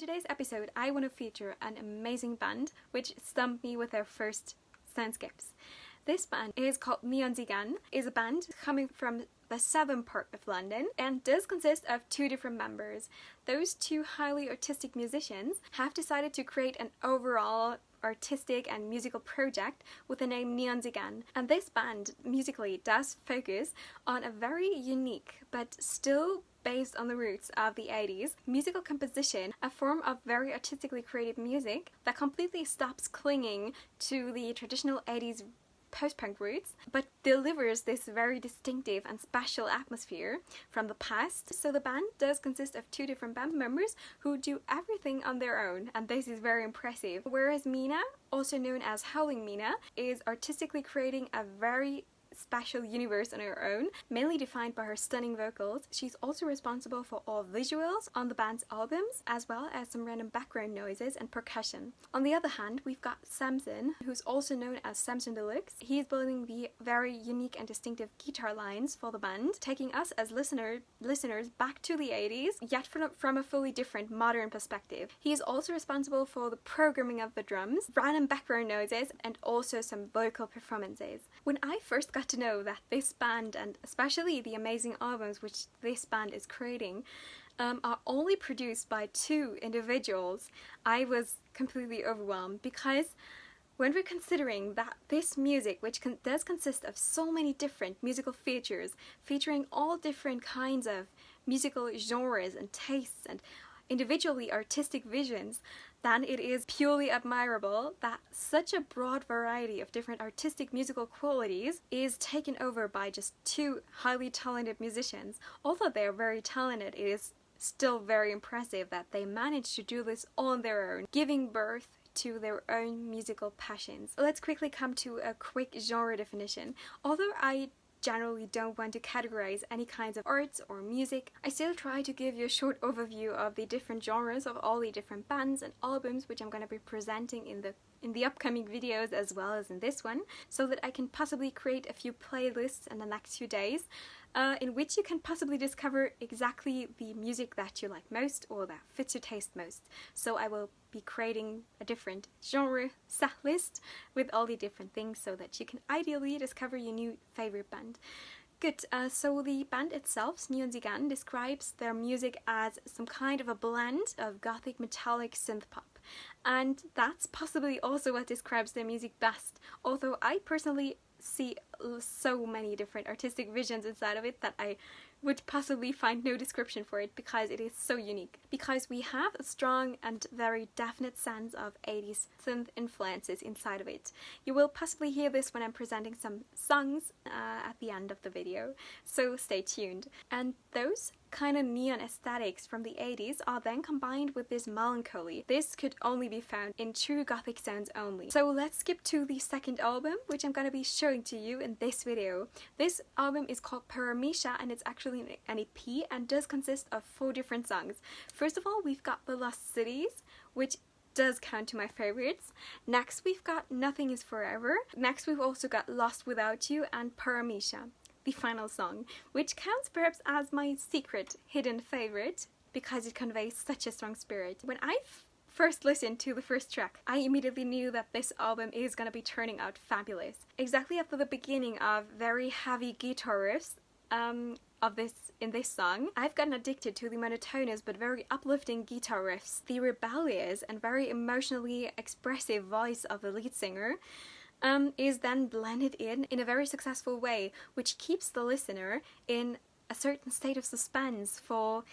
today's episode, I want to feature an amazing band which stumped me with their first soundscapes. This band is called 𝐿𝑓𝐷𝐷𝐻, is a band coming from the southern part of London and does consist of two different members. Those two highly artistic musicians have decided to create an overall artistic and musical project with the name 𝐿𝑓𝐷𝐷𝐻, and this band musically does focus on a very unique but still based on the roots of the 80s musical composition, a form of very artistically created music that completely stops clinging to the traditional 80s post-punk roots, but delivers this very distinctive and special atmosphere from the past. So the band does consist of two different band members who do everything on their own, and this is very impressive. Whereas Mina, also known as Howling Mina, is artistically creating a very special universe on her own, mainly defined by her stunning vocals. She's also responsible for all visuals on the band's albums, as well as some random background noises and percussion. On the other hand, we've got Samson, who's also known as Samson Deluxe. He's building the very unique and distinctive guitar lines for the band, taking us as listeners back to the 80s, yet from a fully different modern perspective. He is also responsible for the programming of the drums, random background noises, and also some vocal performances. When I first got to know that this band, and especially the amazing albums which this band is creating, are only produced by two individuals, I was completely overwhelmed, because when we're considering that this music, which does consist of so many different musical features, featuring all different kinds of musical genres and tastes and individually artistic visions, then it is purely admirable that such a broad variety of different artistic musical qualities is taken over by just two highly talented musicians. Although they are very talented, it is still very impressive that they managed to do this on their own, giving birth to their own musical passions. Let's quickly come to a quick genre definition. Although I generally don't want to categorize any kinds of arts or music, I still try to give you a short overview of the different genres of all the different bands and albums which I'm going to be presenting in the upcoming videos as well as in this one, so that I can possibly create a few playlists in the next few days in which you can possibly discover exactly the music that you like most or that fits your taste most. So I will be creating a different genre set list with all the different things so that you can ideally discover your new favorite band. Good, so the band itself, 𝐿𝑓𝐷𝐷𝐻, describes their music as some kind of a blend of Gothic Metallic Synthpop. And that's possibly also what describes their music best, although I personally see so many different artistic visions inside of it that I would possibly find no description for it, because it is so unique. Because we have a strong and very definite sense of 80s synth influences inside of it. You will possibly hear this when I'm presenting some songs at the end of the video, so stay tuned. And those kind of neon aesthetics from the 80s are then combined with this melancholy. This could only be found in true Gothic sounds only. So let's skip to the second album, which I'm going to be showing to you in this video. This album is called Paramisha, and it's actually an EP and does consist of 4 different songs. First of all, we've got The Lost Cities, which does count to my favorites. Next, we've got Nothing Is Forever. Next, we've also got Lost Without You and Paramisha, the final song, which counts perhaps as my secret hidden favorite because it conveys such a strong spirit. When I first listened to the first track, I immediately knew that this album is gonna be turning out fabulous. Exactly after the beginning of very heavy guitar riffs in this song, I've gotten addicted to the monotonous but very uplifting guitar riffs. The rebellious and very emotionally expressive voice of the lead singer is then blended in a very successful way, which keeps the listener in a certain state of suspense for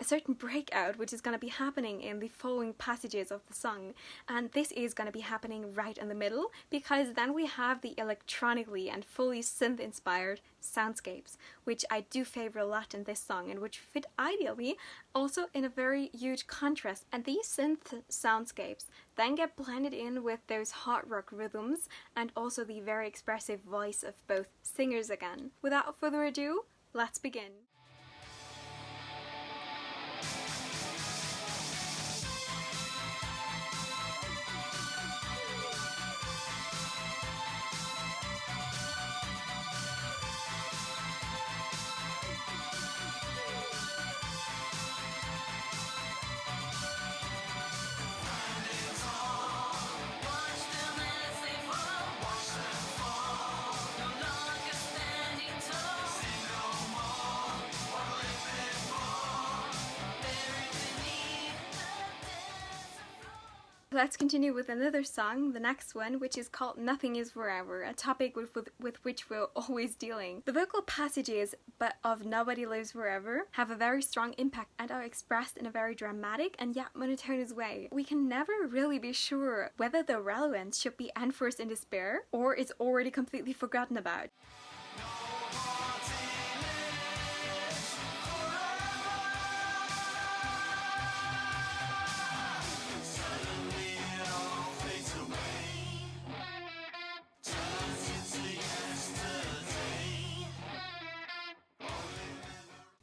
a certain breakout which is going to be happening in the following passages of the song. And this is going to be happening right in the middle, because then we have the electronically and fully synth-inspired soundscapes, which I do favor a lot in this song and which fit ideally also in a very huge contrast. And these synth soundscapes then get blended in with those hard rock rhythms and also the very expressive voice of both singers again. Without further ado, let's begin. let's continue with another song, the next one, which is called Nothing Is Forever, a topic with which we're always dealing. The vocal passages of Nobody Lives Forever have a very strong impact and are expressed in a very dramatic and yet monotonous way. We can never really be sure whether the relevance should be enforced in despair or is already completely forgotten about.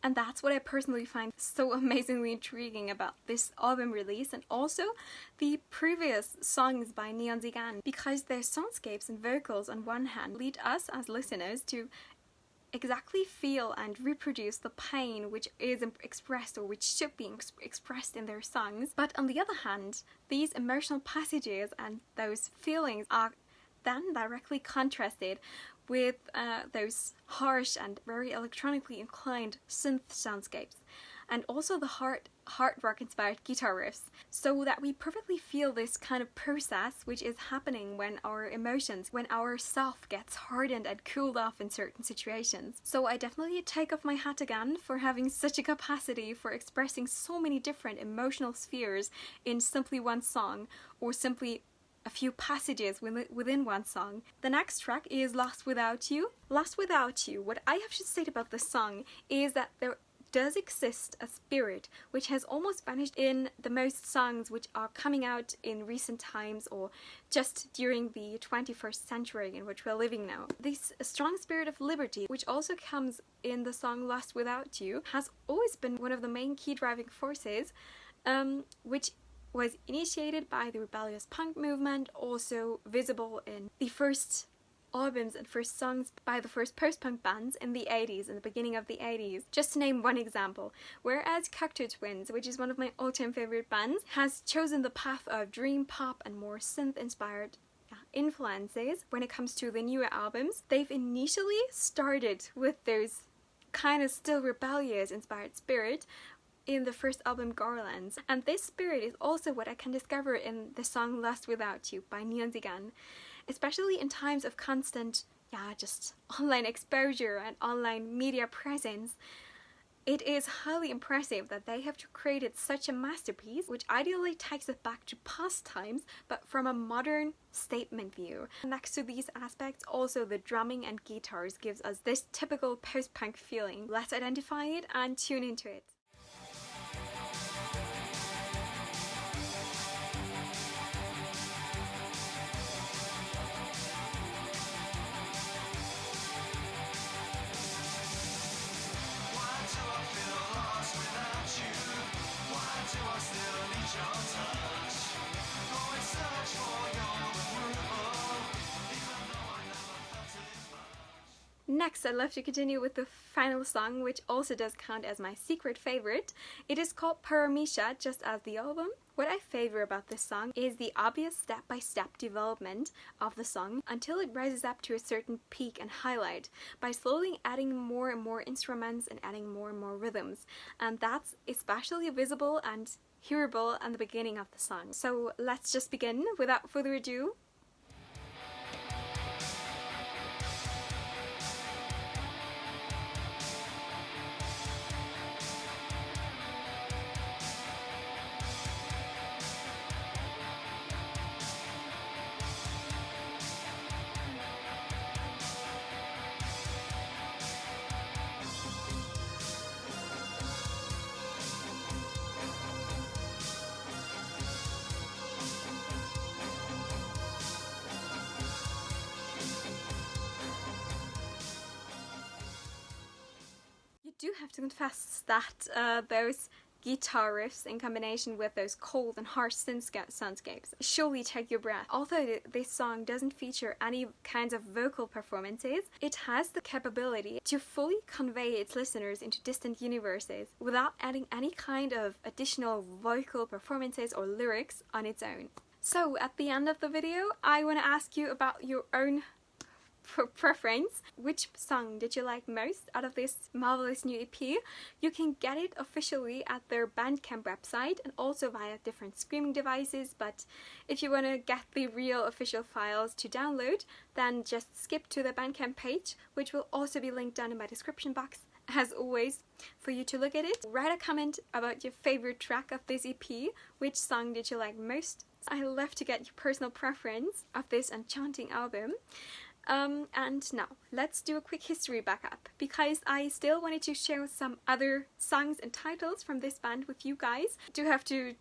And that's what I personally find so amazingly intriguing about this album release, and also the previous songs by 𝐿𝐼𝐻𝐻𝐺𝐵, because their soundscapes and vocals on one hand lead us as listeners to exactly feel and reproduce the pain which is expressed or which should be expressed in their songs, but on the other hand, these emotional passages and those feelings are then directly contrasted with those harsh and very electronically inclined synth soundscapes, and also the hard rock inspired guitar riffs, so that we perfectly feel this kind of process which is happening when our emotions, when our self gets hardened and cooled off in certain situations. So I definitely take off my hat again for having such a capacity for expressing so many different emotional spheres in simply one song, or simply a few passages within one song. The next track is Lost Without You. Lost Without You, what I have to say about this song is that there does exist a spirit which has almost vanished in the most songs which are coming out in recent times or just during the 21st century in which we're living now. This strong spirit of liberty, which also comes in the song Lost Without You, has always been one of the main key driving forces, which was initiated by the rebellious punk movement, also visible in the first albums and first songs by the first post-punk bands in the 80s, in the beginning of the 80s, just to name one example. Whereas Cocteau Twins, which is one of my all-time favorite bands, has chosen the path of dream pop and more synth-inspired influences when it comes to the newer albums. They've initially started with those kind of still rebellious inspired spirit in the first album Garlands, and this spirit is also what I can discover in the song Lost Without You by 𝐿𝐼𝐻𝐻𝐺𝐵, especially in times of constant just online exposure and online media presence. It is highly impressive that they have created such a masterpiece which ideally takes us back to past times but from a modern statement view. Next to these aspects, also the drumming and guitars gives us this typical post-punk feeling. Let's identify it and tune into it. Next, I'd love to continue with the final song, which also does count as my secret favorite. It is called Paramisha, just as the album. What I favor about this song is the obvious step-by-step development of the song until it rises up to a certain peak and highlight by slowly adding more and more instruments and adding more and more rhythms. And that's especially visible and hearable at the beginning of the song. So let's just begin without further ado. Do have to confess that those guitar riffs in combination with those cold and harsh soundscapes surely take your breath. Although this song doesn't feature any kinds of vocal performances, it has the capability to fully convey its listeners into distant universes without adding any kind of additional vocal performances or lyrics on its own. So at the end of the video, I want to ask you about your own preference. Which song did you like most out of this marvelous new EP? You can get it officially at their Bandcamp website and also via different streaming devices, but if you want to get the real official files to download, then just skip to the Bandcamp page, which will also be linked down in my description box, as always, for you to look at it. Write a comment about your favorite track of this EP. Which song did you like most? I love to get your personal preference of this enchanting album. And now, let's do a quick history backup, because I still wanted to share some other songs and titles from this band with you guys. I do have to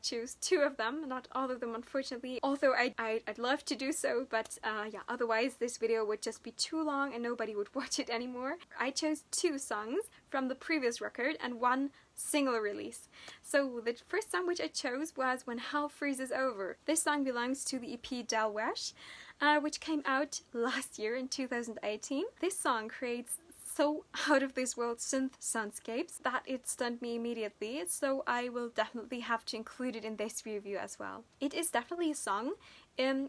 choose 2 of them, not all of them unfortunately, although I'd love to do so, but yeah, otherwise this video would just be too long and nobody would watch it anymore. I chose 2 songs from the previous record and 1 single release. So the first song which I chose was When Hell Freezes Over. This song belongs to the EP 𝙬𝑑𝑒𝑙𝑡, which came out last year in 2018. This song creates so out of this world synth soundscapes that it stunned me immediately, so I will definitely have to include it in this review as well. It is definitely a song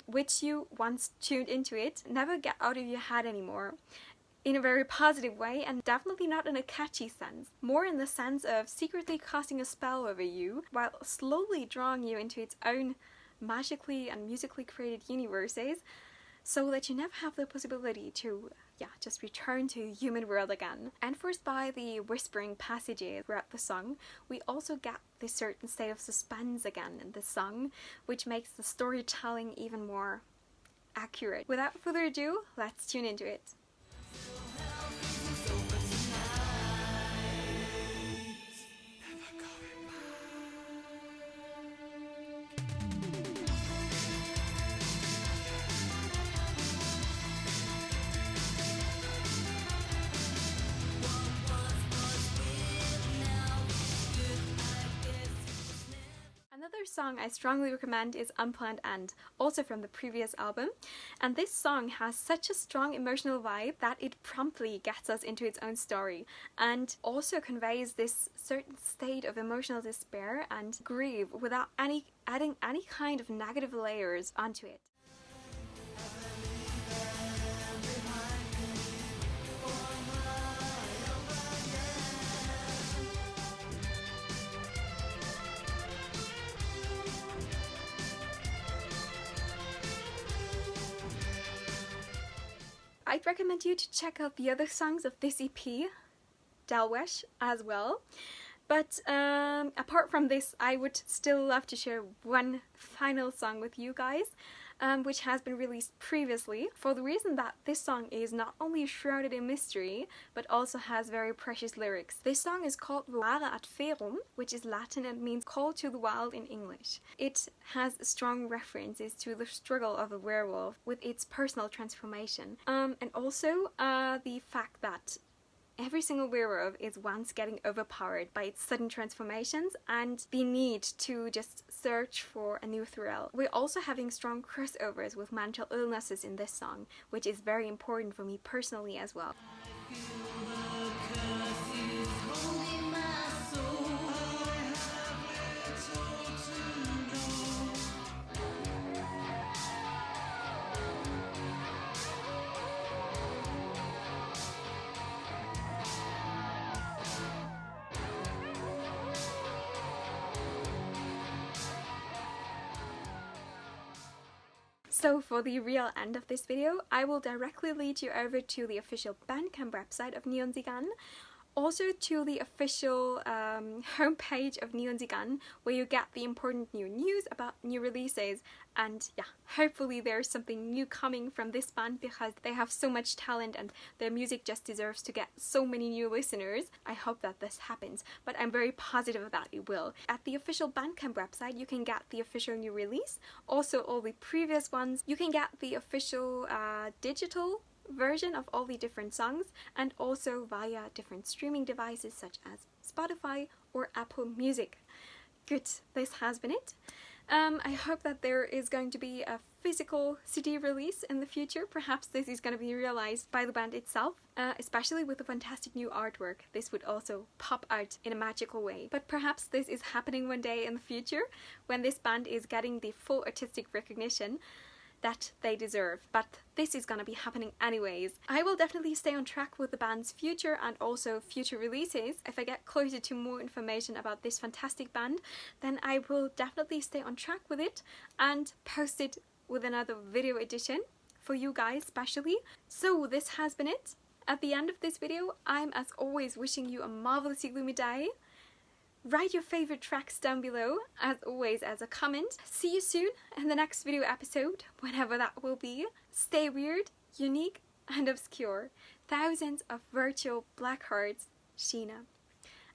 which you, once tuned into it, never get out of your head anymore, in a very positive way, and definitely not in a catchy sense, more in the sense of secretly casting a spell over you while slowly drawing you into its own magically and musically created universes, so that you never have the possibility to, just return to human world again. Enforced by the whispering passages throughout the song, we also get this certain state of suspense again in the song, which makes the storytelling even more accurate. Without further ado, let's tune into it. Another song I strongly recommend is Unplanned End, also from the previous album, and this song has such a strong emotional vibe that it promptly gets us into its own story, and also conveys this certain state of emotional despair and grief without adding any kind of negative layers onto it. I'd recommend you to check out the other songs of this EP, 𝐬𝑑𝑒𝑙𝑡, as well. But apart from this, I would still love to share one final song with you guys, which has been released previously, for the reason that this song is not only shrouded in mystery, but also has very precious lyrics. This song is called 𝐊𝑓𝑙𝑡𝑟, which is Latin and means call to the wild in English. It has strong references to the struggle of a werewolf with its personal transformation, and also the fact that every single werewolf is once getting overpowered by its sudden transformations and the need to just search for a new thrill. We're also having strong crossovers with mental illnesses in this song, which is very important for me personally as well. So for the real end of this video, I will directly lead you over to the official Bandcamp website of 𝐿𝑒𝐭_𝐍𝐵𝐿𝐴, also to the official homepage of 𝐿EON_𝍍𝐿, where you get the important new news about new releases, and yeah, hopefully there's something new coming from this band because they have so much talent and their music just deserves to get so many new listeners. I hope that this happens, but I'm very positive that it will. At the official Bandcamp website, you can get the official new release, also all the previous ones. You can get the official digital version of all the different songs, and also via different streaming devices such as Spotify or Apple Music. Good, this has been it. I hope that there is going to be a physical CD release in the future. Perhaps this is going to be realized by the band itself, especially with the fantastic new artwork. This would also pop out in a magical way. But perhaps this is happening one day in the future, when this band is getting the full artistic recognition that they deserve, but this is gonna be happening anyways. I will definitely stay on track with the band's future and also future releases. If I get closer to more information about this fantastic band, then I will definitely stay on track with it and post it with another video edition for you guys especially. So this has been it. At the end of this video, I'm as always wishing you a marvelously gloomy day. Write your favourite tracks down below, as always, as a comment. See you soon in the next video episode, whenever that will be. Stay weird, unique and obscure. Thousands of virtual black hearts, Sheena.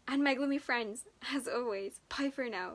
And my gloomy friends, as always, bye for now.